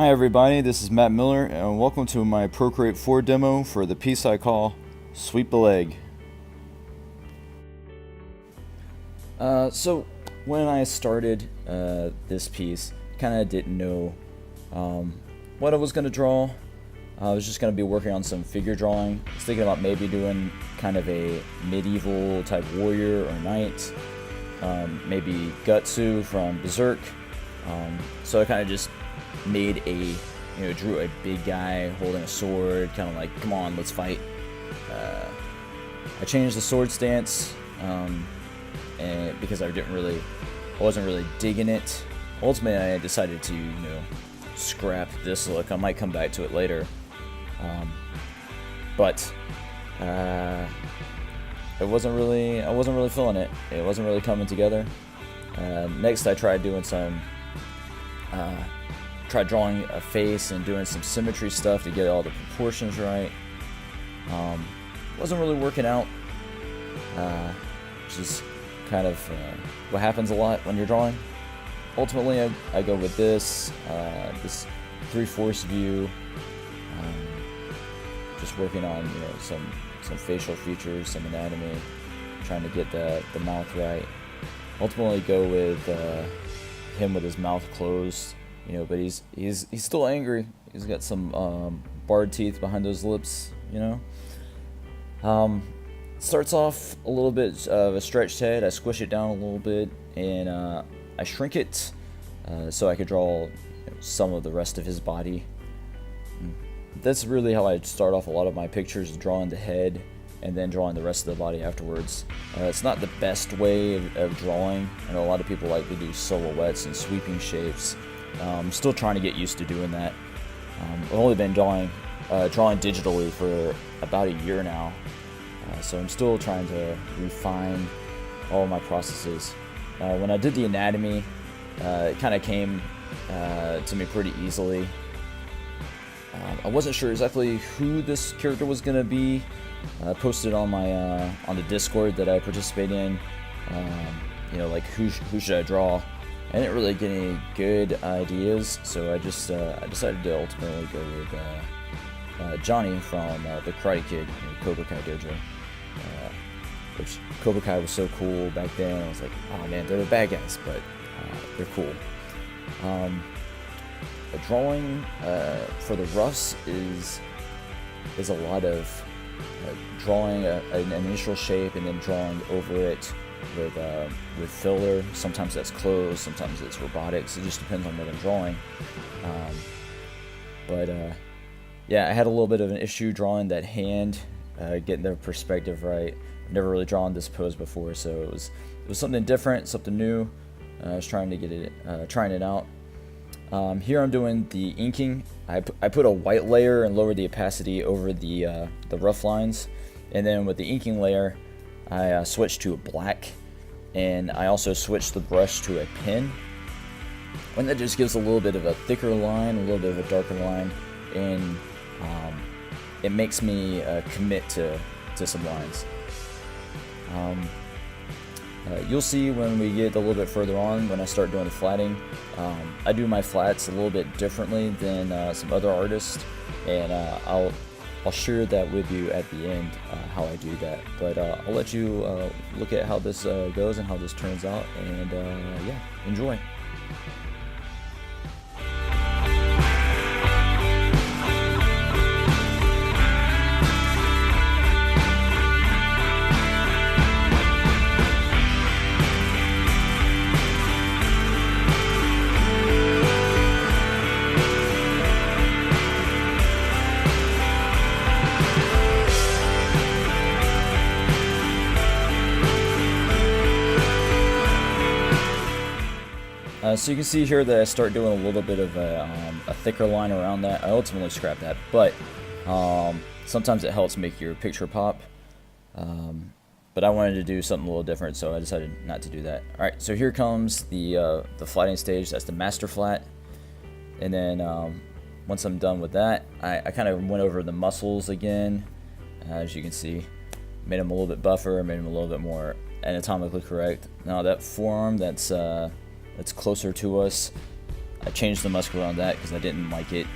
Hi everybody, this is Matt Miller, and welcome to my Procreate 4 demo for the piece I call Sweep the Leg. So when I started this piece, kind of didn't know what I was going to draw. I was just going to be working on some figure drawing. I was thinking about maybe doing kind of a medieval type warrior or knight, maybe Gutsu from Berserk. So I kind of just made drew a big guy holding a sword, kind of like, come on, let's fight. I changed the sword stance, and because I wasn't really digging it. Ultimately, I decided to, scrap this look. I might come back to it later, but I wasn't really feeling it. It wasn't really coming together. Next, I tried doing tried drawing a face and doing some symmetry stuff to get all the proportions right. Wasn't really working out, which is kind of what happens a lot when you're drawing. Ultimately, I go with this 3/4 view, just working on some facial features, some anatomy, trying to get the mouth right. Ultimately, go with him with his mouth closed. But he's still angry. He's got some barred teeth behind those lips. Starts off a little bit of a stretched head. I squish it down a little bit, and I shrink it so I could draw some of the rest of his body. That's really how I start off a lot of my pictures, drawing the head and then drawing the rest of the body afterwards. It's not the best way of drawing. I know a lot of people like to do silhouettes and sweeping shapes. I'm still trying to get used to doing that. I've only been drawing digitally for about a year now, so I'm still trying to refine all my processes. When I did the anatomy, it kind of came to me pretty easily. I wasn't sure exactly who this character was going to be. I posted on my on the Discord that I participate in, like who should I draw. I didn't really get any good ideas, so I just I decided to ultimately go with Johnny from the Karate Kid, Cobra Kai Dojo. Which Cobra Kai was so cool back then. I was like, oh man, they're the bad guys, but they're cool. The drawing for the roughs is a lot of drawing an initial shape and then drawing over it with filler. Sometimes that's clothes, sometimes it's robotics. It just depends on what I'm drawing. Yeah, I had a little bit of an issue drawing that hand, getting the perspective right. I've never really drawn this pose before, so it was something different, something new. I was trying to get it, trying it out. Here I'm doing the inking. I put a white layer and lowered the opacity over the rough lines, and then with the inking layer, I switched to a black, and I also switched the brush to a pen. And that just gives a little bit of a thicker line, a little bit of a darker line, and it makes me commit to some lines. You'll see when we get a little bit further on, when I start doing the flatting. I do my flats a little bit differently than some other artists, and I'll share that with you at the end, how I do that. But I'll let you look at how this goes and how this turns out, and yeah, enjoy. So you can see here that I start doing a little bit of a thicker line around that. I ultimately scrap that, but sometimes it helps make your picture pop. But I wanted to do something a little different, so I decided not to do that. All right, so here comes the flatting stage. That's the master flat. And then once I'm done with that, I kind of went over the muscles again. As you can see, made them a little bit buffer, made them a little bit more anatomically correct. Now that forearm, that's closer to us. I changed the muscular on that because I didn't like it.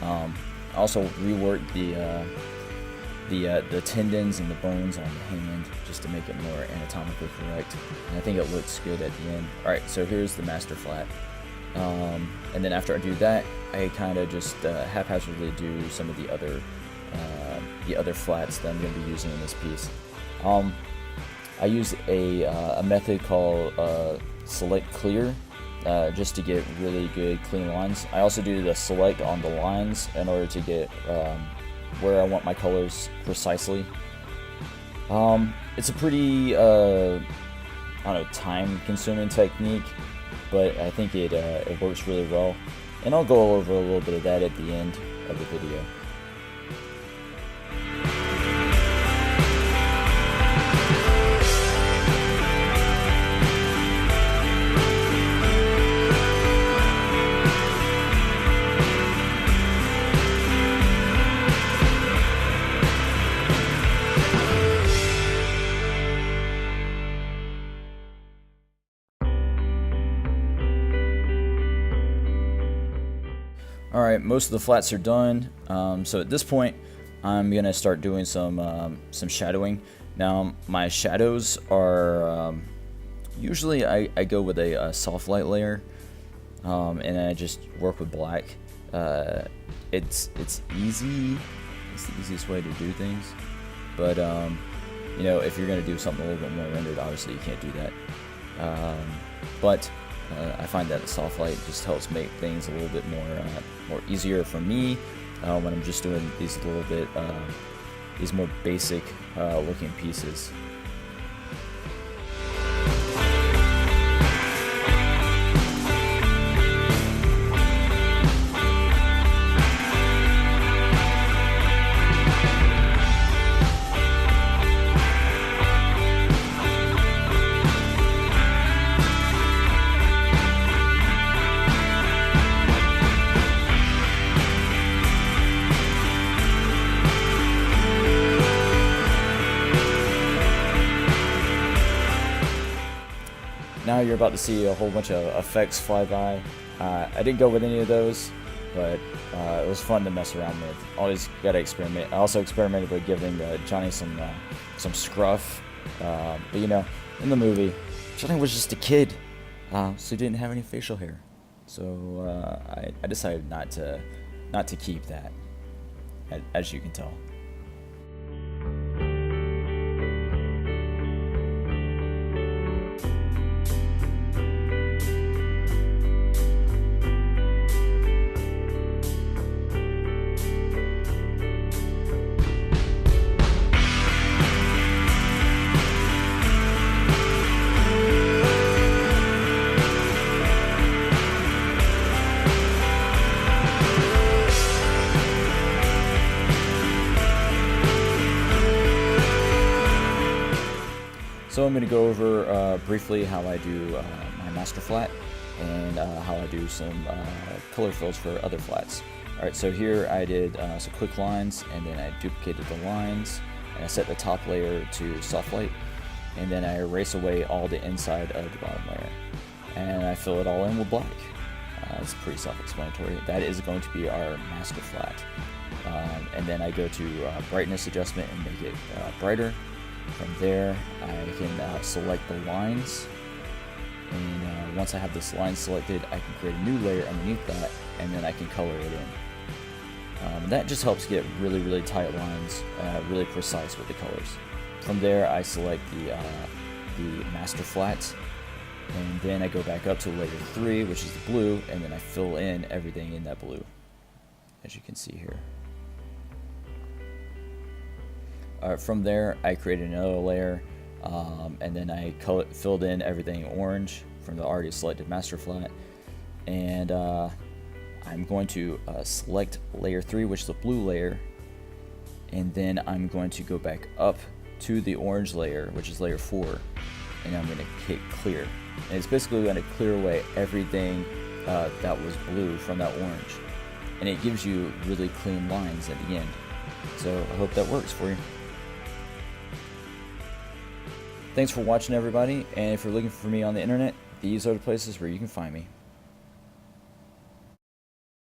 I also reworked the tendons and the bones on the hand just to make it more anatomically correct. And I think it looks good at the end. Alright, so here's the master flat. And then after I do that, I kind of just haphazardly do some of the other flats that I'm going to be using in this piece. I use a method called select clear, just to get really good clean lines. I also do the select on the lines in order to get where I want my colors precisely. It's a pretty I don't know, time-consuming technique, but I think it works really well, and I'll go over a little bit of that at the end of the video. Alright, most of the flats are done, so at this point I'm going to start doing some shadowing. Now my shadows are, usually I go with a soft light layer, and I just work with black. It's easy, it's the easiest way to do things, but you know, if you're going to do something a little bit more rendered, obviously you can't do that. But I find that a soft light just helps make things a little bit more easier for me when I'm just doing these little bit these more basic looking pieces. Now you're about to see a whole bunch of effects fly by. I didn't go with any of those, but it was fun to mess around with. Always gotta experiment. I also experimented with giving Johnny some scruff, but you know, in the movie, Johnny was just a kid, so he didn't have any facial hair. So I decided not to keep that, as you can tell. So I'm going to go over briefly how I do my master flat and how I do some color fills for other flats. Alright, so here I did some quick lines, and then I duplicated the lines, and I set the top layer to soft light, and then I erase away all the inside of the bottom layer, and I fill it all in with black. It's pretty self-explanatory. That is going to be our master flat. And then I go to brightness adjustment and make it brighter. From there, I can select the lines, and once I have this line selected, I can create a new layer underneath that, and then I can color it in. That just helps get really, really tight lines, really precise with the colors. From there, I select the master flat, and then I go back up to layer 3, which is the blue, and then I fill in everything in that blue, as you can see here. From there, I created another layer, and then I filled in everything orange from the already selected master flat, and I'm going to select layer 3, which is the blue layer, and then I'm going to go back up to the orange layer, which is layer 4, and I'm going to hit clear, and it's basically going to clear away everything that was blue from that orange, and it gives you really clean lines at the end. So I hope that works for you. Thanks for watching, everybody, and if you're looking for me on the internet, these are the places where you can find me.